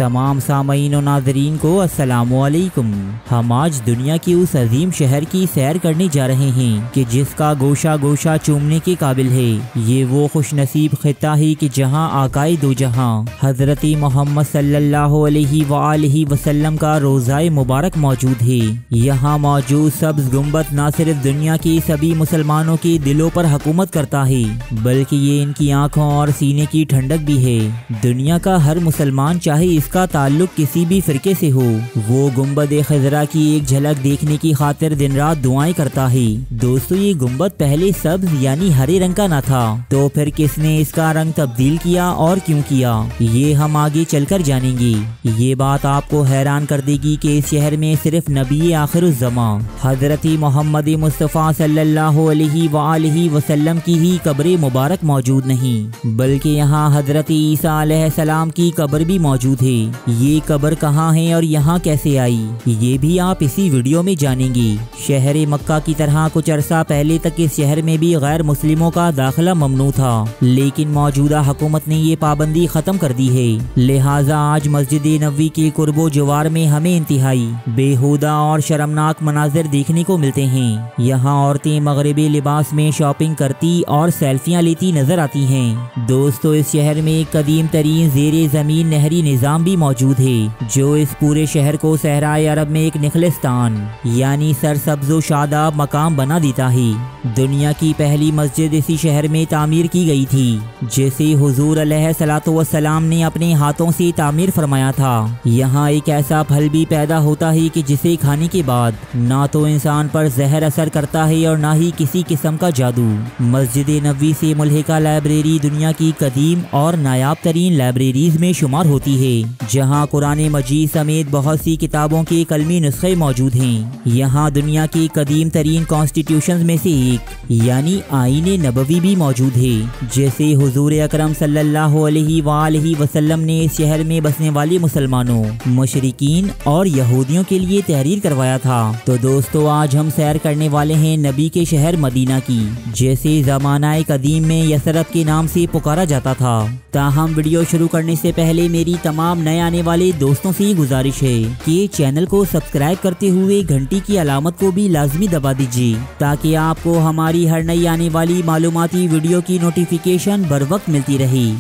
तमाम सामईन और नाज़रीन को अस्सलामुअलैकुम। हम आज दुनिया के उस अजीम शहर की सैर करने जा रहे हैं कि जिसका गोशा गोशा चूमने के काबिल है। ये वो खुशनसीब खिता है कि जहाँ आकाए दो जहाँ हज़रत मोहम्मद सल्लल्लाहु अलैहि वसल्लम का रोज़ाए मुबारक मौजूद है। यहाँ मौजूद सब्ज़ गुंबद न सिर्फ दुनिया के सभी मुसलमानों के दिलों पर हुकूमत करता है, बल्कि ये इनकी आँखों और सीने की ठंडक भी है। दुनिया का हर मुसलमान चाहे इसका ताल्लुक किसी भी फिरके से हो, वो गुंबद खज़रा की एक झलक देखने की खातिर दिन रात दुआएं करता है। दोस्तों, ये गुंबद पहले सब्ज यानी हरे रंग का न था, तो फिर किसने इसका रंग तब्दील किया और क्यों किया, ये हम आगे चलकर जानेंगे। ये बात आपको हैरान कर देगी कि इस शहर में सिर्फ नबी आखिरुज़्ज़मा हज़रत मोहम्मद मुस्तफ़ा सल्लल्लाहु अलैहि वसल्लम की ही कब्र मुबारक मौजूद नहीं, बल्कि यहाँ हज़रत ईसा अलैहिस्सलाम की कब्र भी मौजूद है। ये कब्र कहाँ है और यहाँ कैसे आई, ये भी आप इसी वीडियो में जानेंगे। शहर मक्का की तरह कुछ अरसा पहले तक इस शहर में भी गैर मुस्लिमों का दाखिला ममनू था, लेकिन मौजूदा हुकूमत ने ये पाबंदी खत्म कर दी है। लिहाजा आज मस्जिद नबवी के कुर्बो जवार में हमें इंतहाई बेहुदा और शर्मनाक मनाजिर देखने को मिलते हैं। यहाँ औरतें मगरिबी लिबास में शॉपिंग करती और सेल्फियाँ लेती नजर आती हैं। दोस्तों, इस शहर में एक कदीम तरीन ज़ेरे ज़मीन नहरी निज़ाम भी मौजूद है, जो इस पूरे शहर को सहराए अरब में एक निखलिस्तान यानी सरसब्ज़ो शादाब मकाम बना देता है। दुनिया की पहली मस्जिद इसी शहर में तामीर की गई थी, जिसे हुजूर अलैहिस्सलातु वस्सलाम ने अपने हाथों से तामीर फरमाया था। यहाँ एक ऐसा फल भी पैदा होता है कि जिसे खाने के बाद ना तो इंसान पर जहर असर करता है और ना ही किसी किस्म का जादू। मस्जिद नबवी से मुल्हिका लाइब्रेरी दुनिया की कदीम और नायाब तरीन लाइब्रेरीज में शुमार होती है, जहाँ कुरान मजीद समेत बहुत सी किताबों के कलमी नुस्खे मौजूद हैं। यहाँ दुनिया के कदीम तरीन कॉन्स्टिट्यूशन में से एक यानी आईन नबवी भी मौजूद है, जैसे हुजूर अकरम सल्लल्लाहु अलैहि वसल्लम ने इस शहर में बसने वाले मुसलमानों, मुशरिकीन और यहूदियों के लिए तहरीर करवाया था। तो दोस्तों, आज हम सैर करने वाले हैं नबी के शहर मदीना की, जैसे ज़मानाए कदीम में यसरब के नाम से पुकारा जाता था। ताहम वीडियो शुरू करने से पहले मेरी तमाम नए आने वाले दोस्तों से गुजारिश है कि चैनल को सब्सक्राइब करते हुए घंटी की अलामत को भी लाजमी दबा दीजिए, ताकि आपको हमारी हर नई आने वाली मालूमाती वीडियो की नोटिफिकेशन बर वक्त मिलती रहे।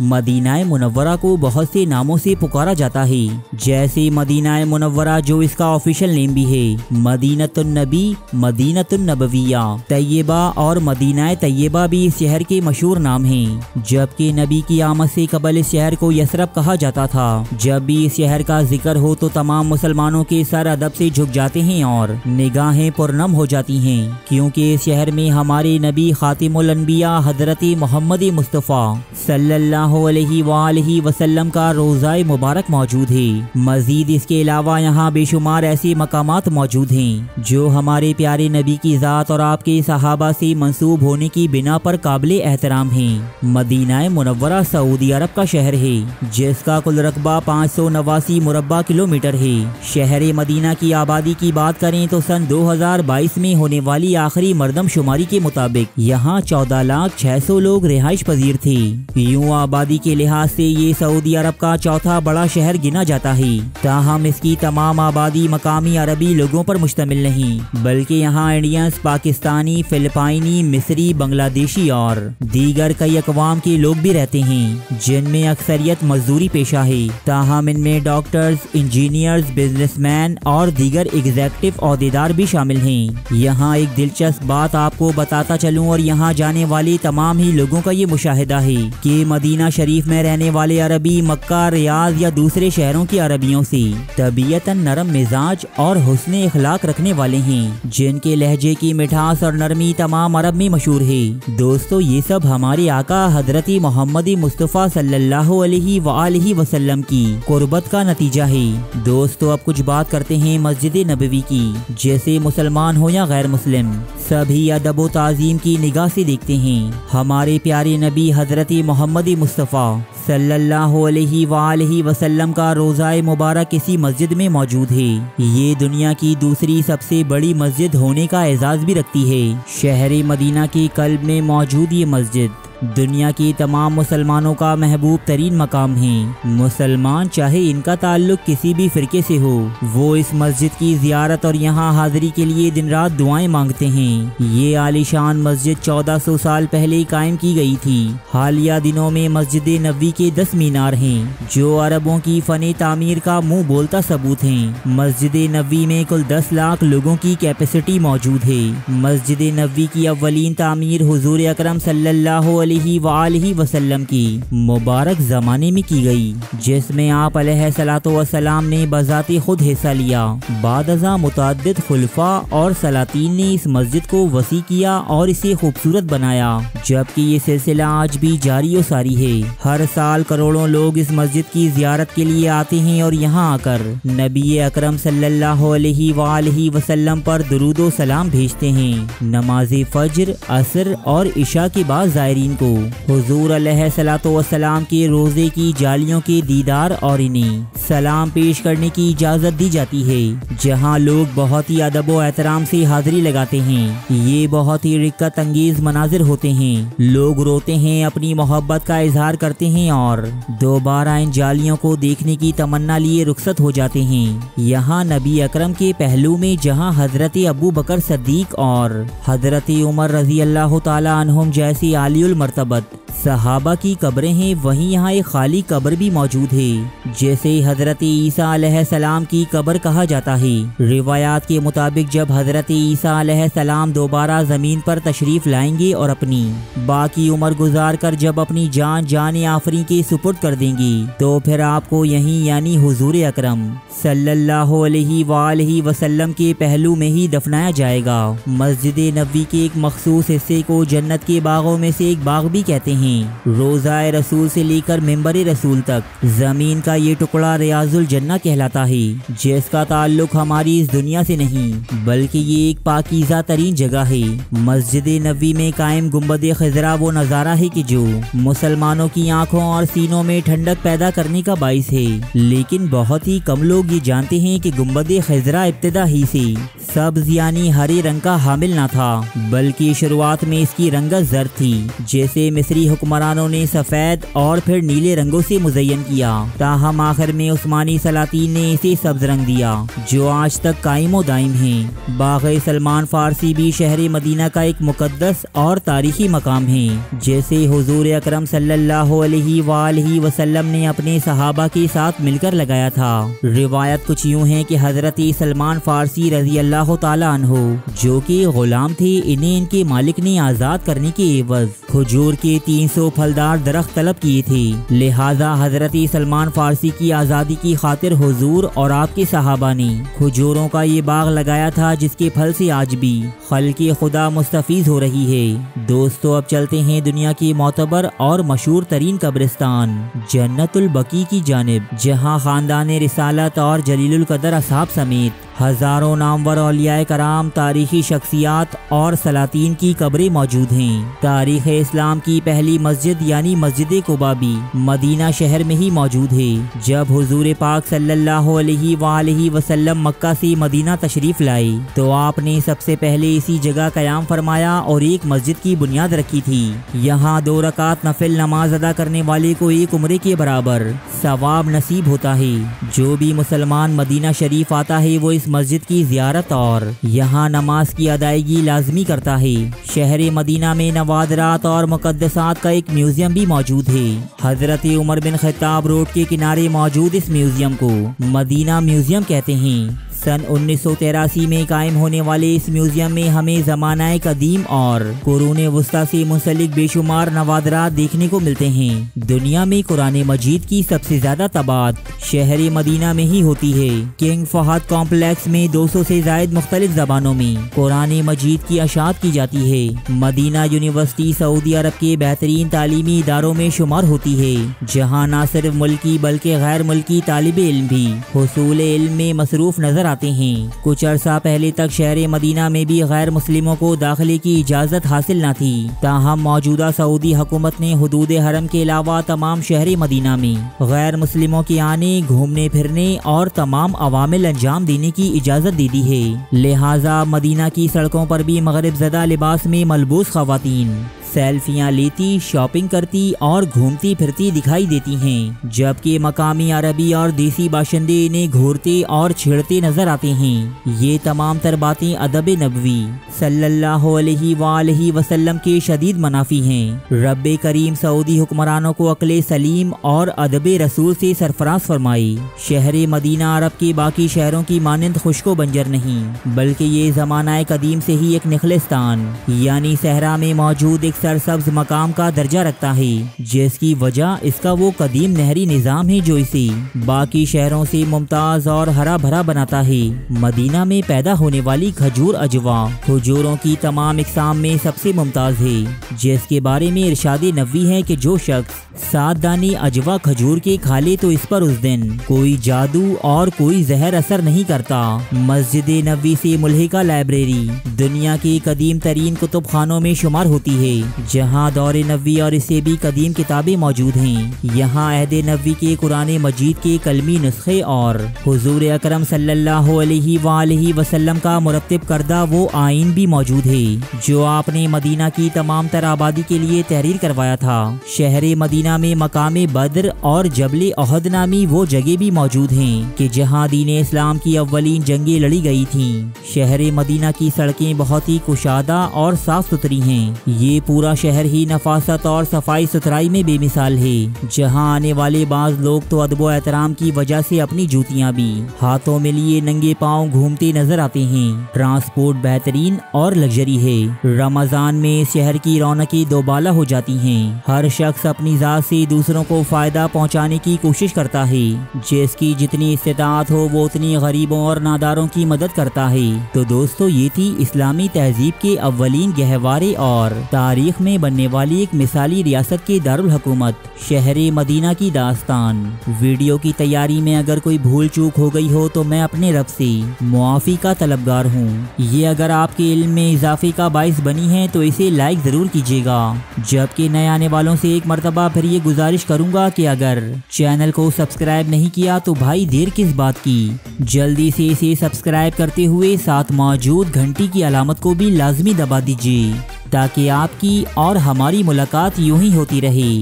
मदीनाए मुनव्वरा को बहुत से नामों से पुकारा जाता है, जैसे मदीनाए मुनव्वरा जो इसका ऑफिशियल नेम भी है, मदीनतुन नबी, मदीनतुन नबविया, तैयबा और मदीनाए तैयबा भी इस शहर के मशहूर नाम हैं। जबकि नबी की आमद से कबल इस शहर को यसरब कहा जाता था। जब भी इस शहर का जिक्र हो तो तमाम मुसलमानों के सर अदब से झुक जाते हैं और निगाहें पुरनम हो जाती हैं, क्योंकि इस शहर में हमारे नबी खातिमुल अन्बिया हजरत मोहम्मद मुस्तफ़ा सल्लल्लाहु अलैहि वसल्लम का रोज़ाए मुबारक मौजूद है। मजीद इसके अलावा यहाँ बेशुमार ऐसे मकामात मौजूद हैं जो हमारे प्यारे नबी की ज़ात और आपके सहाबा से मंसूब होने की बिना पर काबिले एहतराम हैं। मदीनाए मुनव्वरा सऊदी अरब का शहर है, जिसका कुल रकबा 589 मुरब्बा किलोमीटर है। शहर मदीना की आबादी की बात करें तो सन 2022 में होने वाली आखिरी मरदमशुमारी के मुताबिक यहाँ 14,06,000 लोग रिहाइश पजीर थे। यूँ आबादी के लिहाज से ये सऊदी अरब का चौथा बड़ा शहर गिना जाता है। ताहम इसकी तमाम आबादी मकामी अरबी लोगों पर मुश्तमिल नहीं, बल्कि यहाँ इंडियंस, पाकिस्तानी, फिलिपाइनी, मिस्री, बांग्लादेशी और दीगर कई अकवाम के लोग भी रहते हैं, जिनमें अक्सरियत मजदूरी पेशा है। ताहम इनमें डॉक्टर्स, इंजीनियर्स, बिजनेसमैन और दीगर एग्जेक्टिव ओहदेदार भी शामिल हैं। यहाँ एक दिलचस्प बात आपको बताता चलूँ और यहाँ जाने वाले तमाम ही लोगों का ये मुशाहिदा है कि मदीना शरीफ में रहने वाले अरबी मक्का, रियाज या दूसरे शहरों की अरबियों से तबीयतन नरम मिजाज और हुस्न इखलाक रखने वाले हैं, जिनके लहजे की मिठास और नरमी तमाम अरब में मशहूर है। दोस्तों, ये सब हमारे आका हजरत मोहम्मद मुस्तफ़ा सल्लल्लाहु अलैहि वसल्लम की कुर्बत का नतीजा है। दोस्तों, अब कुछ बात करते हैं मस्जिद नबवी की। जैसे मुसलमान हो या गैर मुस्लिम, सभी अदब व ताज़ीम की निगाह से देखते हैं हमारे प्यारे नबी हजरत मोहम्मद मुस्तफ़ा सल्लल्लाहु अलैहि वसल्लम का रोज़ाए मुबारक इसी मस्जिद में मौजूद है। ये दुनिया की दूसरी सबसे बड़ी मस्जिद होने का एजाज़ भी रखती है। शहर मदीना के कल्ब में मौजूद ये मस्जिद दुनिया के तमाम मुसलमानों का महबूब तरीन मकाम है। मुसलमान चाहे इनका ताल्लुक किसी भी फिरके से हो, वो इस मस्जिद की ज़ियारत और यहाँ हाज़िरी के लिए दिन रात दुआएं मांगते हैं। ये आलीशान मस्जिद 1400 साल पहले कायम की गई थी। हालिया दिनों में मस्जिद नबवी के 10 मीनार हैं, जो अरबों की फ़न तामीर का मुंह बोलता सबूत हैं। मस्जिद नबवी में कुल 10 लाख लोगों की कैपेसिटी मौजूद है। मस्जिद नबवी की अव्वलीन तामीर हुजूर अकरम सल्लल्लाहु अलैहि वसल्लम की मुबारक ज़माने में की गई, जिसमें आप अलैहिस्सलातु वस्सलाम ने बज़ाते खुद हिस्सा लिया। बाद अज़ा मुतअद्दिद खुलफा और सलातीन ने इस मस्जिद को वसी किया और इसे खूबसूरत बनाया, जबकि ये सिलसिला आज भी जारी और सारी है। हर साल करोड़ों लोग इस मस्जिद की ज़ियारत के लिए आते हैं और यहाँ आकर नबी अकरम सल्लल्लाहु अलैहि वसल्लम पर दुरूद व सलाम भेजते हैं। नमाज फज्र, असर और इशा के बाद ज़ायरीन को हुजूर अलैहिस्सलातु वस्सलाम के रोज़े की जालियों के दीदार और इन्हें सलाम पेश करने की इजाज़त दी जाती है, जहाँ लोग बहुत ही अदब व एहतराम से हाज़िरी लगाते हैं। ये बहुत ही रिक्कत अंगेज़ मनाजिर होते हैं। लोग रोते हैं, अपनी मोहब्बत का इजहार करते हैं और दोबारा इन जालियों को देखने की तमन्ना लिए रुखसत हो जाते हैं। यहाँ नबी अकरम के पहलू में जहाँ हज़रत अबू बकर सद्दीक और हज़रत उमर रज़ी अल्लाह ताला अन्हुम जैसी आलियुल मर्तबत सहाबा की कब्रें हैं, वहीं यहाँ एक खाली कब्र भी मौजूद है, जैसे हज़रत ईसा अलैहिस्सलाम की कब्र कहा जाता है। रिवायात के मुताबिक जब हज़रत ईसा अलैहिस्सलाम दोबारा ज़मीन पर तशरीफ़ लाएंगे और अपनी बाकी उम्र गुजार कर जब अपनी जान आफरी के सुपुर्द कर देंगे, तो फिर आपको यहीं यानी हुजूर अकरम सल्लल्लाहु अलैहि वसल्लम के पहलू में ही दफनाया जाएगा। मस्जिद नबवी के एक मखसूस हिस्से को जन्नत के बागों में से एक बाग भी कहते हैं। रोज़ाए रसूल से लेकर मिंबर रसूल तक जमीन का ये टुकड़ा रियाजुल जन्ना कहलाता है, जिसका ताल्लुक हमारी इस दुनिया से नहीं बल्कि ये एक पाकीज़ा तरीन जगह है। मस्जिद नबवी में कायम गुंबद खिजरा वो नज़ारा है कि जो मुसलमानों की आंखों और सीनों में ठंडक पैदा करने का बाइस है, लेकिन बहुत ही कम लोग ये जानते हैं कि गुंबद खिजरा इब्तिदा ही से सब्ज यानी हरे रंग का हामिल न था, बल्कि शुरुआत में इसकी रंगत जर्द थी, जैसे मिस्री हुक्मरानों ने सफ़ेद और फिर नीले रंगों से मुज़य्यन किया। ताहम आखिर में उस्मानी सलातीन ने इसे सब्ज रंग दिया, जो आज तक कायम व दायम है। बाग़ सलमान फारसी भी शहर मदीना का एक मुक़द्दस और तारीखी मकाम है, जैसे हुजूर अकरम सल्लल्लाहु अलैहि वसल्लम ने अपने सहाबा के साथ मिलकर लगाया था। रिवायत कुछ यूँ है कि हज़रत सलमान फारसी रज़ी अल्लाह ताला अन्हु, जो कि गुलाम थे, इन्हें इनके मालिक ने आज़ाद करने के एवज़ खजूर के 300 फलदार दरख्त तलब किए थे। लिहाजा हज़रत सलमान फारसी की आज़ादी की खातिर हुजूर और आपके सहाबा ने खजूरों का ये बाग लगाया था, जिसके फल से आज भी खल्क़े खुदा मुस्तफ़ीज़ हो रही है। दोस्तों, अब चलते हैं दुनिया की मोतबर और मशहूर तरीन कब्रिस्तान जन्नतुल बकी की जानिब, जहाँ ख़ानदान रिसालत और जलीलुल कदर असहाब समेत हज़ारों नामवर औलियाए कराम, तारीखी शख्सियात और सलातीन की कब्रें मौजूद हैं। तारीख़ इस्लाम की पहली मस्जिद यानी मस्जिद कुबा भी मदीना शहर में ही मौजूद है। जब हुजूर पाक सल्लल्लाहु अलैहि वसल्लम मक्का से मदीना तशरीफ़ लाए, तो आपने सबसे पहले इसी जगह क़याम फरमाया और एक मस्जिद की बुनियाद रखी थी। यहाँ 2 रकात नफिल नमाज अदा करने वाले को एक उम्रे के बराबर सवाब नसीब होता है। जो भी मुसलमान मदीना शरीफ आता है, वो मस्जिद की ज़ियारत और यहाँ नमाज की अदायगी लाजमी करता है। शहर मदीना में नवादरात और मुक़द्दसात का एक म्यूजियम भी मौजूद है। हज़रत उमर बिन ख़त्ताब रोड के किनारे मौजूद इस म्यूजियम को मदीना म्यूजियम कहते हैं। सन 1983 में कायम होने वाले इस म्यूजियम में हमें ज़मानाए कदीम और कुरूने वुस्ता से मुंसलिक बेशुमार नवादरात देखने को मिलते हैं। दुनिया में कुरान मजीद की सबसे ज़्यादा तबात शहर मदीना में ही होती है। किंग फहद कॉम्प्लेक्स में 200 से ज़ायद मुख्तलिफ ज़बानों में कुरान मजीद की अशात की जाती है। मदीना यूनिवर्सिटी सऊदी अरब के बेहतरीन तालीमी इदारों में शुमार होती है, जहाँ न सिर्फ मुल्की बल्कि गैर मुल्की तालिब इल्म भी हुसूल इल्म में मसरूफ़ नजर आते हैं। कुछ अरसा पहले तक शहर मदीना में भी गैर मुस्लिमों को दाखिले की इजाज़त हासिल न थी। ताहम मौजूदा सऊदी हुकूमत ने हुदूद हरम के अलावा तमाम शहर मदीना में गैर मुस्लिमों के आने, घूमने फिरने और तमाम अवामिल अंजाम देने की इजाज़त दे दी है। लिहाजा मदीना की सड़कों पर भी मगरिब ज़दा लिबास में मलबूस ख़वातीन सेल्फियां लेती, शॉपिंग करती और घूमती फिरती दिखाई देती हैं, जबकि मकामी अरबी और देसी बाशिंदे इन्हें घूरते और छेड़ते नजर आते हैं। ये तमाम तर बातें अदब नबवी सल्लल्लाहु अलैहि वसल्लम के शदीद मनाफी हैं। रब्बे करीम सऊदी हुक्मरानों को अक्ले सलीम और अदब रसूल से सरफराज फरमाई। शहर मदीना अरब के बाकी शहरों की मानंद खुशको बंजर नहीं, बल्कि ये ज़मानाए कदीम से ही एक निखलिस्तान यानी सहरा में मौजूद एक सरसब्ज मकाम का दर्जा रखता है, जिसकी वजह इसका वो कदीम नहरी निज़ाम है जो इसे बाकी शहरों से मुमताज़ और हरा भरा बनाता है। मदीना में पैदा होने वाली खजूर अजवा खजूरों की तमाम इकसाम में सबसे मुमताज़ है, जिसके बारे में इरशाद नबवी है कि जो शख्स 7 दाने अजवा खजूर के खा ले तो इस पर उस दिन कोई जादू और कोई जहर असर नहीं करता। मस्जिद नबवी से मुल्हिका लाइब्रेरी दुनिया के कदीम तरीन कुतुब खानों में शुमार होती है, जहाँ दौरे नबवी और इससे भी कदीम किताबें मौजूद हैं। यहाँ अहद नबवी के कुरान मजीद के कलमी नुस्खे और हुजूर अकरम सल्लल्लाहु अलैहि वसल्लम का मुरत्तिब करदा वो आइन भी मौजूद है, जो आपने मदीना की तमाम तर आबादी के लिए तहरीर करवाया था। शहर मदीना में मकामे बद्र और जबले ओहद नामी वो जगह भी मौजूद हैं कि जहां दीन इस्लाम की अव्वलीन जंगें लड़ी गई थीं। शहर मदीना की सड़कें बहुत ही कुशादा और साफ सुथरी हैं। ये पूरा शहर ही नफासत और सफाई सुथराई में बेमिसाल है, जहां आने वाले बाज लोग तो अदब एहतराम की वजह से अपनी जूतियां भी हाथों में लिए नंगे पाँव घूमते नजर आते हैं। ट्रांसपोर्ट बेहतरीन और लग्जरी है। रमजान में शहर की रौनकें दोबाला हो जाती हैं। हर शख्स अपनी जात से दूसरों को फायदा पहुंचाने की कोशिश करता है, जिसकी जितनी इस्तेताअत हो वो उतनी गरीबों और नादारों की मदद करता है। तो दोस्तों, ये थी इस्लामी तहजीब के अव्वलीन गहवारे और तारीख में बनने वाली एक मिसाली रियासत के दारुल हुकूमत शहर मदीना की दास्तान। वीडियो की तैयारी में अगर कोई भूल चूक हो गई हो तो मैं अपने रब से मुआफ़ी का तलबगार हूँ। ये अगर आपके इल्म में इजाफे का बाइस बनी है तो इसे लाइक ज़रूर कीजिएगा। जबकि नए आने वालों से एक मरतबा फिर ये गुजारिश करूँगा कि अगर चैनल को सब्सक्राइब नहीं किया तो भाई देर किस बात की, जल्दी से इसे सब्सक्राइब करते हुए साथ मौजूद घंटी की अलामत को भी लाजमी दबा दीजिए, ताकि आपकी और हमारी मुलाकात यूं ही होती रहे।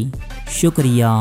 शुक्रिया।